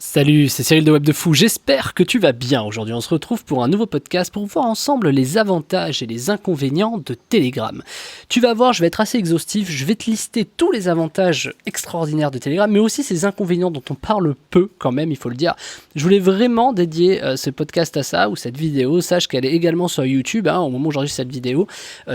Salut, c'est Cyril de Web de Fou, j'espère que tu vas bien. Aujourd'hui on se retrouve pour un nouveau podcast pour voir ensemble les avantages et les inconvénients de Telegram. Tu vas voir, je vais être assez exhaustif, je vais te lister tous les avantages extraordinaires de Telegram, mais aussi ces inconvénients dont on parle peu quand même, il faut le dire. Je voulais vraiment dédier ce podcast à ça, ou cette vidéo, sache qu'elle est également sur YouTube, au moment où j'enregistre cette vidéo,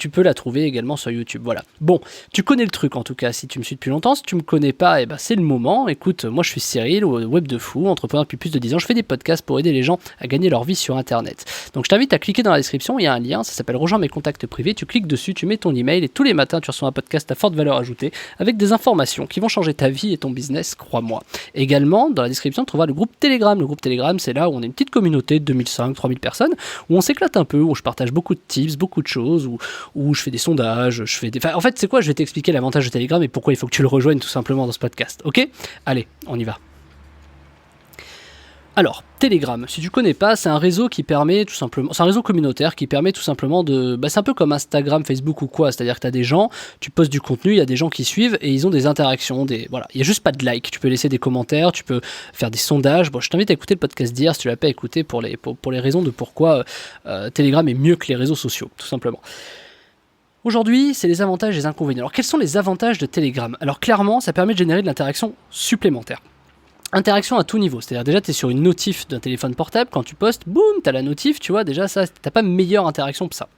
tu peux la trouver également sur YouTube, voilà. Bon, tu connais le truc en tout cas, si tu me suis depuis longtemps, si tu me connais pas, c'est le moment. Écoute, moi je suis Cyril, Web de Fou, entrepreneur depuis plus de 10 ans, je fais des podcasts pour aider les gens à gagner leur vie sur internet. Donc je t'invite à cliquer dans la description, il y a un lien, ça s'appelle rejoins mes contacts privés, tu cliques dessus, tu mets ton email et tous les matins tu reçois un podcast à forte valeur ajoutée avec des informations qui vont changer ta vie et ton business, crois-moi. Également, dans la description, tu trouveras le groupe Telegram. Le groupe Telegram, c'est là où on est une petite communauté de 2500-3000 personnes, où on s'éclate un peu, où je partage beaucoup de tips, beaucoup de choses, où je fais des sondages, Enfin, en fait, c'est quoi? Je vais t'expliquer l'avantage de Telegram et pourquoi il faut que tu le rejoignes tout simplement dans ce podcast, ok? Allez, on y va. Alors, Telegram, si tu connais pas, c'est un réseau qui permet tout simplement, c'est un réseau communautaire qui permet tout simplement de, c'est un peu comme Instagram, Facebook ou quoi, c'est-à-dire que tu as des gens, tu postes du contenu, il y a des gens qui suivent et ils ont des interactions, voilà, il y a juste pas de like, tu peux laisser des commentaires, tu peux faire des sondages. Bon, je t'invite à écouter le podcast d'hier si tu l'as pas écouté pour les raisons de pourquoi Telegram est mieux que les réseaux sociaux, tout simplement. Aujourd'hui, c'est les avantages et les inconvénients. Alors, quels sont les avantages de Telegram? Alors, clairement, ça permet de générer de l'interaction supplémentaire. Interaction à tout niveau, c'est-à-dire déjà tu es sur une notif d'un téléphone portable, quand tu postes, boum, tu as la notif, tu vois, déjà ça, t'as pas meilleure interaction que ça.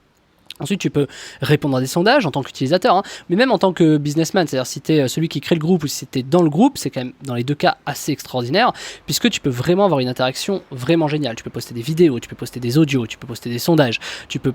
Ensuite, tu peux répondre à des sondages en tant qu'utilisateur, mais même en tant que businessman, c'est-à-dire si tu es celui qui crée le groupe ou si tu es dans le groupe, c'est quand même dans les deux cas assez extraordinaire, puisque tu peux vraiment avoir une interaction vraiment géniale. Tu peux poster des vidéos, tu peux poster des audios, tu peux poster des sondages, tu peux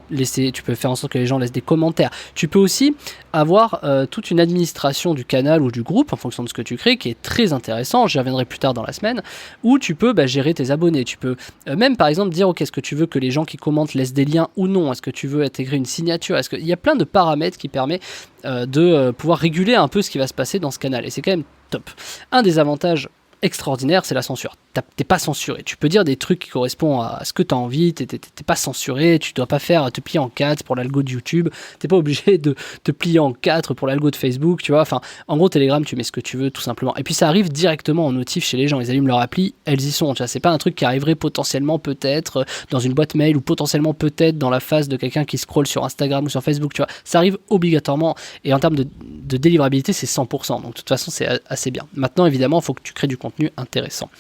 faire en sorte que les gens laissent des commentaires. Tu peux aussi avoir toute une administration du canal ou du groupe en fonction de ce que tu crées, qui est très intéressant, j'y reviendrai plus tard dans la semaine, où tu peux gérer tes abonnés. Tu peux même par exemple dire, ok, est-ce que tu veux que les gens qui commentent laissent des liens ou non, est-ce que tu veux intégrer une signature, est-ce qu'il y a plein de paramètres qui permettent de pouvoir réguler un peu ce qui va se passer dans ce canal, et c'est quand même top. Un des avantages extraordinaires, c'est la censure. T'es pas censuré, tu peux dire des trucs qui correspondent à ce que tu as envie, t'es pas censuré, tu dois pas te plier en 4 pour l'algo de YouTube, t'es pas obligé de te plier en 4 pour l'algo de Facebook, tu vois, enfin, en gros, Telegram, tu mets ce que tu veux, tout simplement. Et puis ça arrive directement en notif chez les gens, ils allument leur appli, elles y sont, tu vois, c'est pas un truc qui arriverait potentiellement peut-être dans une boîte mail ou potentiellement peut-être dans la face de quelqu'un qui scrolle sur Instagram ou sur Facebook, tu vois, ça arrive obligatoirement, et en termes de délivrabilité, c'est 100%, donc de toute façon, c'est assez bien. Maintenant, évidemment, il faut que tu crées du contenu intéressant.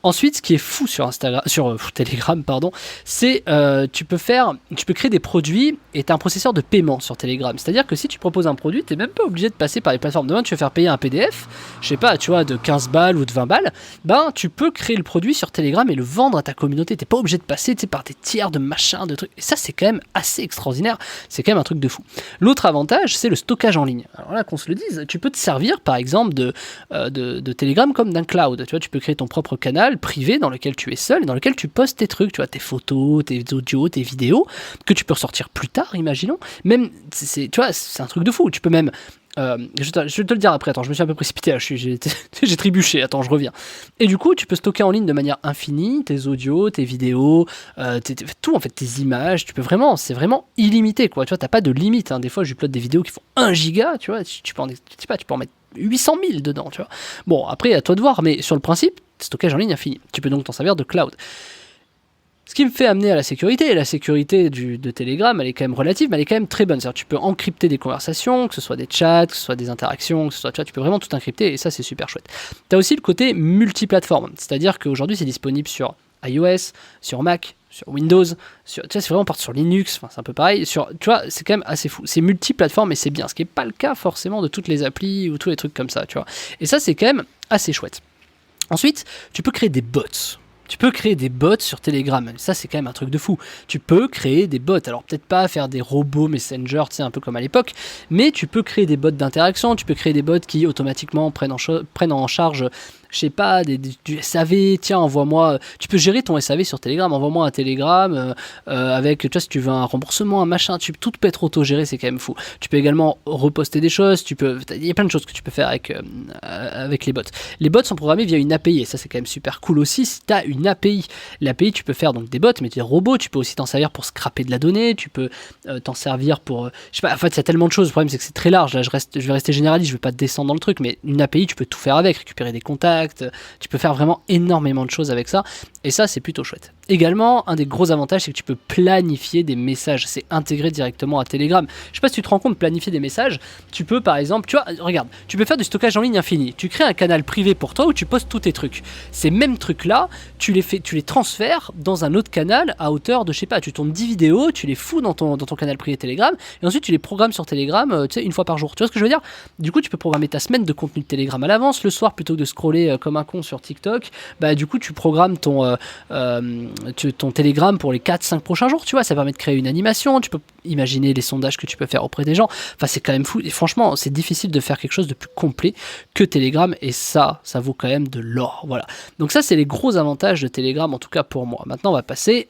Ensuite, ce qui est fou sur Telegram, c'est tu peux créer des produits et tu as un processeur de paiement sur Telegram. C'est-à-dire que si tu proposes un produit, tu n'es même pas obligé de passer par les plateformes. Demain, tu veux faire payer un PDF, je sais pas, tu vois, de 15 balles ou de 20 balles, tu peux créer le produit sur Telegram et le vendre à ta communauté. Tu n'es pas obligé de passer par des tiers de machin, de trucs. Et ça, c'est quand même assez extraordinaire. C'est quand même un truc de fou. L'autre avantage, c'est le stockage en ligne. Alors là, qu'on se le dise, tu peux te servir, par exemple, de Telegram comme d'un cloud. Tu vois, tu peux créer ton propre canal privé dans lequel tu es seul et dans lequel tu postes tes trucs, tu vois, tes photos, tes audios, tes vidéos que tu peux ressortir plus tard, imaginons. Même, tu vois, c'est un truc de fou. Tu peux même je vais te le dire après, attends, je me suis un peu précipité là, j'ai trébuché, attends, je reviens. Et du coup, tu peux stocker en ligne de manière infinie tes audios, tes vidéos, tout en fait, tes images, tu peux vraiment, c'est vraiment illimité quoi, tu vois, t'as pas de limite, hein. Des fois, j'upload des vidéos qui font 1 giga, tu vois, tu peux en mettre 800 000 dedans, tu vois. Bon, après, à toi de voir, mais sur le principe, stockage en ligne infini. Tu peux donc t'en servir de cloud. Ce qui me fait amener à la sécurité, et la sécurité de Telegram, elle est quand même relative, mais elle est quand même très bonne. C'est-à-dire tu peux encrypter des conversations, que ce soit des chats, que ce soit des interactions, que ce soit, tu peux vraiment tout encrypter, et ça c'est super chouette. Tu as aussi le côté multiplateforme, c'est-à-dire qu'aujourd'hui c'est disponible sur iOS, sur Mac, sur Windows, tu vois, c'est vraiment part sur Linux, enfin, c'est un peu pareil, tu vois, c'est quand même assez fou. C'est multiplateforme et c'est bien, ce qui n'est pas le cas forcément de toutes les applis ou tous les trucs comme ça, tu vois. Et ça c'est quand même assez chouette. Ensuite, tu peux créer des bots. Tu peux créer des bots sur Telegram. Ça, c'est quand même un truc de fou. Tu peux créer des bots. Alors, peut-être pas faire des robots Messenger, tu sais, un peu comme à l'époque, mais tu peux créer des bots d'interaction. Tu peux créer des bots qui automatiquement prennent en charge, je sais pas, du SAV. Tiens, envoie-moi. Tu peux gérer ton SAV sur Telegram. Envoie-moi un Telegram avec, tu vois, si tu veux un remboursement, un machin. Tout peut être autogéré, c'est quand même fou. Tu peux également reposter des choses. Il y a plein de choses que tu peux faire avec les bots. Les bots sont programmés via une API et ça, c'est quand même super cool aussi. Si tu as une API, l'API, tu peux faire donc des bots, mais des robots. Tu peux aussi t'en servir pour scraper de la donnée. Tu peux t'en servir pour, je sais pas. En fait, il y a tellement de choses. Le problème, c'est que c'est très large. Là, je vais rester généraliste. Je vais pas descendre dans le truc, mais une API, tu peux tout faire avec, récupérer des contacts. contacts, tu peux faire vraiment énormément de choses avec ça, et ça c'est plutôt chouette. Également, un des gros avantages, c'est que tu peux planifier des messages, c'est intégré directement à Telegram. Je sais pas si tu te rends compte, planifier des messages, tu peux par exemple, tu vois, regarde, tu peux faire du stockage en ligne infini, tu crées un canal privé pour toi où tu postes tous tes trucs. Ces mêmes trucs là, tu les transfères dans un autre canal à hauteur de, je sais pas, tu tournes 10 vidéos, tu les fous dans ton canal privé Telegram, et ensuite tu les programmes sur Telegram, tu sais, une fois par jour. Tu vois ce que je veux dire? Du coup, tu peux programmer ta semaine de contenu de Telegram à l'avance, le soir, plutôt que de scroller comme un con sur TikTok, bah du coup tu programmes ton Telegram pour les 4-5 prochains jours, tu vois, ça permet de créer une animation, tu peux imaginer les sondages que tu peux faire auprès des gens, enfin c'est quand même fou, et franchement c'est difficile de faire quelque chose de plus complet que Telegram, et ça vaut quand même de l'or, voilà. Donc ça c'est les gros avantages de Telegram, en tout cas pour moi. Maintenant on va passer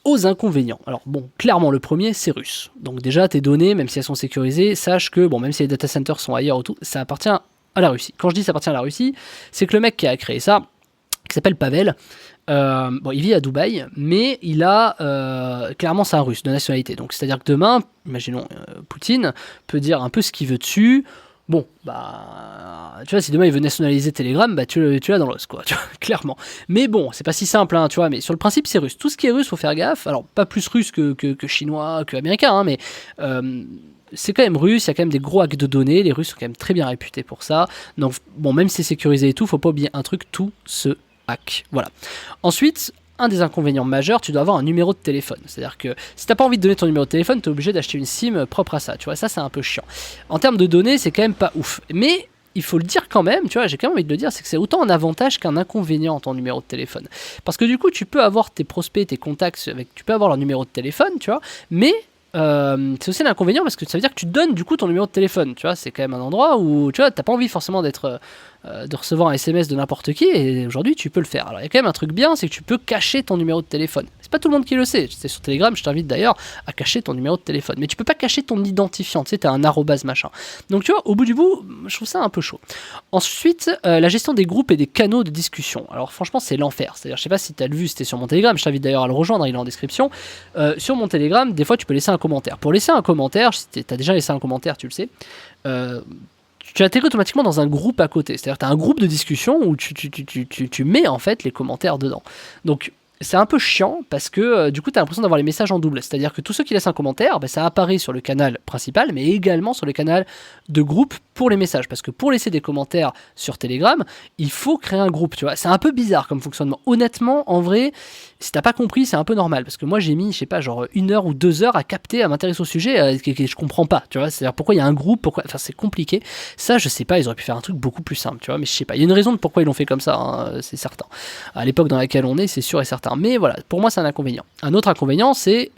aux inconvénients. Alors bon, clairement le premier c'est russe, donc déjà tes données, même si elles sont sécurisées, sache que, bon, même si les data centers sont ailleurs ou tout, ça appartient à la Russie. Quand je dis ça appartient à la Russie, c'est que le mec qui a créé ça, qui s'appelle Pavel, bon, il vit à Dubaï, mais il a clairement c'est un russe de nationalité. Donc c'est-à-dire que demain, imaginons Poutine peut dire un peu ce qu'il veut dessus. Bon, bah, tu vois, si demain il veut nationaliser Telegram, bah tu l'as dans l'os, quoi, tu vois, clairement. Mais bon, c'est pas si simple, hein, tu vois, mais sur le principe, c'est russe. Tout ce qui est russe, faut faire gaffe. Alors, pas plus russe que chinois, que américain, hein, mais c'est quand même russe, il y a quand même des gros hacks de données, les Russes sont quand même très bien réputés pour ça. Donc, bon, même si c'est sécurisé et tout, faut pas oublier un truc, tout se hack. Voilà. Ensuite, un des inconvénients majeurs, tu dois avoir un numéro de téléphone. C'est-à-dire que si t'as pas envie de donner ton numéro de téléphone, tu es obligé d'acheter une SIM propre à ça. Tu vois, ça c'est un peu chiant. En termes de données, c'est quand même pas ouf. Mais il faut le dire quand même, tu vois, j'ai quand même envie de le dire, c'est que c'est autant un avantage qu'un inconvénient ton numéro de téléphone. Parce que du coup, tu peux avoir tes prospects, tes contacts, tu peux avoir leur numéro de téléphone, tu vois, mais c'est aussi un inconvénient parce que ça veut dire que tu donnes du coup ton numéro de téléphone, tu vois, c'est quand même un endroit où tu vois, t'as pas envie forcément de recevoir un SMS de n'importe qui, et aujourd'hui tu peux le faire. Alors il y a quand même un truc bien, c'est que tu peux cacher ton numéro de téléphone. C'est pas tout le monde qui le sait, c'est sur Telegram, je t'invite d'ailleurs à cacher ton numéro de téléphone, mais tu peux pas cacher ton identifiant, tu sais, t'as un arrobase machin. Donc tu vois, au bout du bout, je trouve ça un peu chaud. Ensuite, la gestion des groupes et des canaux de discussion. Alors franchement c'est l'enfer, c'est-à-dire je sais pas si t'as le vu, c'était sur mon Telegram, je t'invite d'ailleurs à le rejoindre, il est en description. Sur mon Telegram, des fois tu peux laisser un commentaire. Pour laisser un commentaire, si t'as déjà laissé un commentaire, tu le sais, tu atterris automatiquement dans un groupe à côté. C'est-à-dire que tu as un groupe de discussion où tu mets en fait les commentaires dedans. Donc c'est un peu chiant parce que du coup tu as l'impression d'avoir les messages en double. C'est-à-dire que tous ceux qui laissent un commentaire, ça apparaît sur le canal principal, mais également sur le canal de groupe pour les messages. Parce que pour laisser des commentaires sur Telegram, il faut créer un groupe, tu vois. C'est un peu bizarre comme fonctionnement. Honnêtement, en vrai, si t'as pas compris, c'est un peu normal. Parce que moi j'ai mis, je sais pas, genre 1 heure ou 2 heures à capter, à m'intéresser au sujet, que je comprends pas, tu vois. C'est-à-dire pourquoi il y a un groupe, pourquoi... Enfin c'est compliqué. Ça je sais pas, ils auraient pu faire un truc beaucoup plus simple, tu vois. Mais je sais pas, il y a une raison de pourquoi ils l'ont fait comme ça, hein, c'est certain. À l'époque dans laquelle on est, c'est sûr et certain. Mais voilà, pour moi c'est un inconvénient. Un autre inconvénient, c'est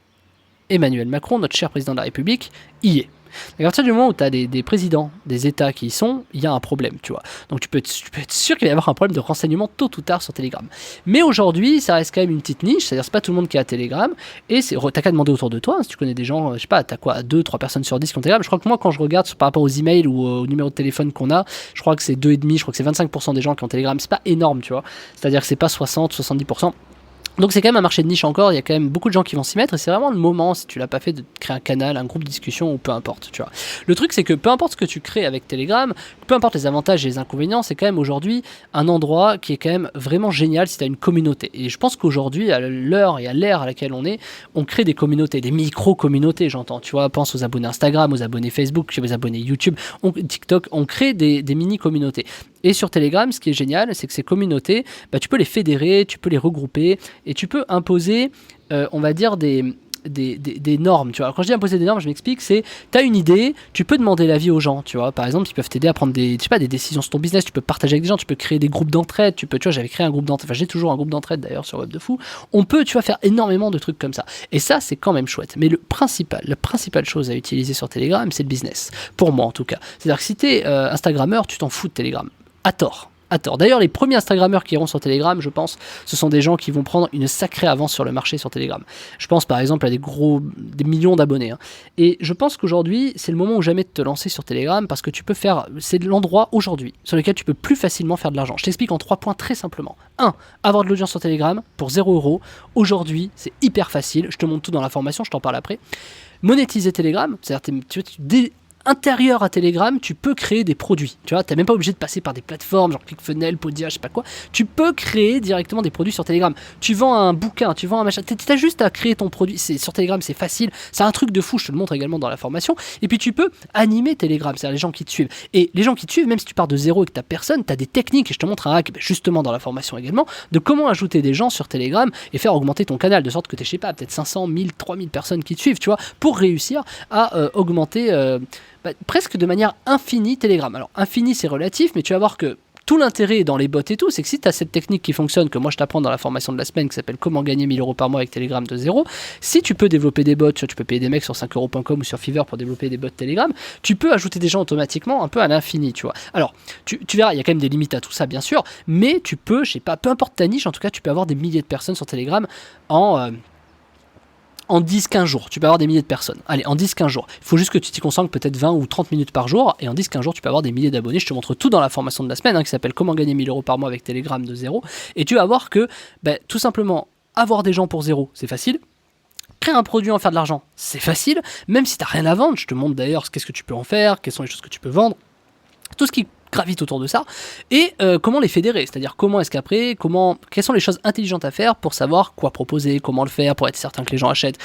Emmanuel Macron, notre cher président de la République, y est. À partir du moment où tu as des présidents des États qui y sont, il y a un problème, tu vois. Donc tu peux être sûr qu'il va y avoir un problème de renseignement tôt ou tard sur Telegram. Mais aujourd'hui, ça reste quand même une petite niche, c'est-à-dire c'est pas tout le monde qui a Telegram, et t'as qu'à demander autour de toi, hein, si tu connais des gens, je sais pas, t'as quoi, 2-3 personnes sur 10 qui ont Telegram. Je crois que moi, quand je regarde par rapport aux emails ou au numéro de téléphone qu'on a, je crois que c'est 2,5, je crois que c'est 25% des gens qui ont Telegram, c'est pas énorme, tu vois. C'est-à-dire que c'est pas 60-70%. Donc c'est quand même un marché de niche encore, il y a quand même beaucoup de gens qui vont s'y mettre, et c'est vraiment le moment, si tu l'as pas fait, de créer un canal, un groupe de discussion, ou peu importe, tu vois. Le truc c'est que peu importe ce que tu crées avec Telegram, peu importe les avantages et les inconvénients, c'est quand même aujourd'hui un endroit qui est quand même vraiment génial si tu as une communauté. Et je pense qu'aujourd'hui, à l'heure et à l'ère à laquelle on crée des communautés, des micro-communautés, j'entends, tu vois, pense aux abonnés Instagram, aux abonnés Facebook, aux abonnés YouTube, TikTok, on crée des mini-communautés. Et sur Telegram, ce qui est génial, c'est que ces communautés, tu peux les fédérer, tu peux les regrouper, et tu peux imposer, on va dire, des normes, tu vois. Alors, quand je dis imposer des normes, je m'explique, c'est, tu as une idée, tu peux demander l'avis aux gens, tu vois. Par exemple, ils peuvent t'aider à prendre des décisions sur ton business, tu peux partager avec des gens, tu peux créer des groupes d'entraide, tu vois, j'avais créé un groupe d'entraide, enfin j'ai toujours un groupe d'entraide d'ailleurs sur Web de Fou. On peut, tu vois, faire énormément de trucs comme ça. Et ça, c'est quand même chouette. Mais la principale chose à utiliser sur Telegram, c'est le business. Pour moi, en tout cas. C'est-à-dire que si t'es Instagrammeur, tu t'en fous de Telegram. À tort. D'ailleurs, les premiers Instagrammeurs qui iront sur Telegram, je pense, ce sont des gens qui vont prendre une sacrée avance sur le marché sur Telegram. Je pense par exemple à des millions d'abonnés. Hein. Et je pense qu'aujourd'hui, c'est le moment ou jamais de te lancer sur Telegram parce que c'est l'endroit aujourd'hui sur lequel tu peux plus facilement faire de l'argent. Je t'explique en 3 points très simplement. 1. Avoir de l'audience sur Telegram pour 0€. Aujourd'hui, c'est hyper facile. Je te montre tout dans la formation, je t'en parle après. Monétiser Telegram, c'est-à-dire intérieur à Telegram, tu peux créer des produits. Tu vois, t'es même pas obligé de passer par des plateformes, genre ClickFunnels, Podia, je sais pas quoi. Tu peux créer directement des produits sur Telegram. Tu vends un bouquin, tu vends un machin. T'as juste à créer ton produit. Sur Telegram, c'est facile. C'est un truc de fou. Je te le montre également dans la formation. Et puis tu peux animer Telegram, c'est-à-dire les gens qui te suivent. Et les gens qui te suivent, même si tu pars de zéro et que t'as personne, t'as des techniques. Et je te montre un hack, justement dans la formation également, de comment ajouter des gens sur Telegram et faire augmenter ton canal de sorte que t'es, je sais pas, peut-être 500, 1000, 3000 personnes qui te suivent, tu vois, pour réussir à augmenter. Presque de manière infinie Telegram. Alors infini c'est relatif, mais tu vas voir que tout l'intérêt dans les bots et tout, c'est que si tu as cette technique qui fonctionne, que moi je t'apprends dans la formation de la semaine qui s'appelle comment gagner 1000 euros par mois avec Telegram de zéro, si tu peux développer des bots, tu peux payer des mecs sur 5euros.com ou sur Fiverr pour développer des bots Telegram, tu peux ajouter des gens automatiquement un peu à l'infini, tu vois. Alors, tu verras, il y a quand même des limites à tout ça, bien sûr, mais tu peux, je sais pas, peu importe ta niche, en tout cas, tu peux avoir des milliers de personnes sur Telegram en 10-15 jours, tu peux avoir des milliers de personnes. Allez, en 10-15 jours. Il faut juste que tu t'y concentres peut-être 20 ou 30 minutes par jour, et en 10-15 jours, tu peux avoir des milliers d'abonnés. Je te montre tout dans la formation de la semaine, qui s'appelle comment gagner 1000 euros par mois avec Telegram de zéro. Et tu vas voir que, tout simplement, avoir des gens pour zéro, c'est facile. Créer un produit, en faire de l'argent, c'est facile. Même si tu n'as rien à vendre, je te montre d'ailleurs qu'est-ce que tu peux en faire, quelles sont les choses que tu peux vendre. Tout ce qui gravite autour de ça, et comment les fédérer, c'est-à-dire comment est-ce qu'après, quelles sont les choses intelligentes à faire pour savoir quoi proposer, comment le faire, pour être certain que les gens achètent.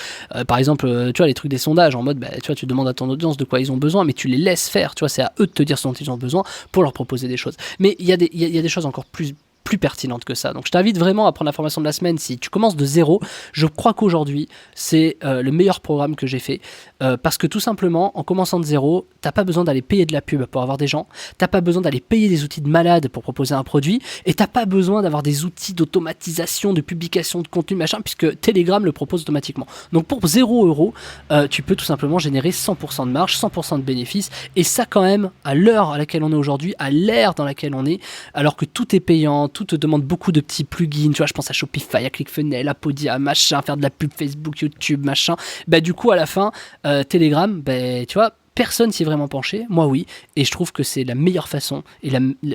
Par exemple, tu vois, les trucs des sondages, en mode, tu vois, tu demandes à ton audience de quoi ils ont besoin, mais tu les laisses faire, tu vois, c'est à eux de te dire ce dont ils ont besoin pour leur proposer des choses. Mais il y a des choses encore plus pertinentes que ça. Donc je t'invite vraiment à prendre la formation de la semaine si tu commences de zéro. Je crois qu'aujourd'hui, c'est le meilleur programme que j'ai fait. Parce que tout simplement, en commençant de zéro, t'as pas besoin d'aller payer de la pub pour avoir des gens, t'as pas besoin d'aller payer des outils de malade pour proposer un produit, et t'as pas besoin d'avoir des outils d'automatisation, de publication de contenu, machin, puisque Telegram le propose automatiquement. Donc pour 0 €, tu peux tout simplement générer 100% de marge, 100% de bénéfices, et ça quand même, à l'heure à laquelle on est aujourd'hui, à l'ère dans laquelle on est, alors que tout est payant, tout te demande beaucoup de petits plugins, tu vois, je pense à Shopify, à ClickFunnels, à Podia, machin, faire de la pub Facebook, YouTube, machin, du coup à la fin, Telegram, tu vois, personne s'y est vraiment penché, moi oui, et je trouve que c'est la meilleure façon, et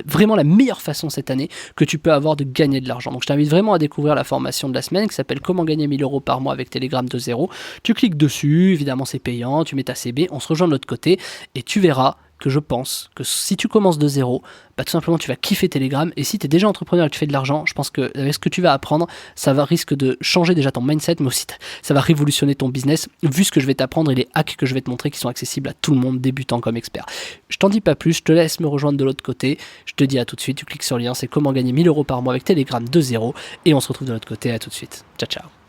vraiment la meilleure façon cette année que tu peux avoir de gagner de l'argent. Donc je t'invite vraiment à découvrir la formation de la semaine qui s'appelle comment gagner 1000 euros par mois avec Telegram de zéro. Tu cliques dessus, évidemment c'est payant, tu mets ta CB, on se rejoint de l'autre côté, et tu verras que je pense que si tu commences de zéro, tout simplement tu vas kiffer Telegram, et si tu es déjà entrepreneur et que tu fais de l'argent, je pense que avec ce que tu vas apprendre, ça va risque de changer déjà ton mindset, mais aussi ça va révolutionner ton business, vu ce que je vais t'apprendre et les hacks que je vais te montrer qui sont accessibles à tout le monde, débutant comme expert. Je t'en dis pas plus, je te laisse me rejoindre de l'autre côté, je te dis à tout de suite, tu cliques sur le lien, c'est comment gagner 1000 euros par mois avec Telegram de zéro, et on se retrouve de l'autre côté, à tout de suite. Ciao ciao.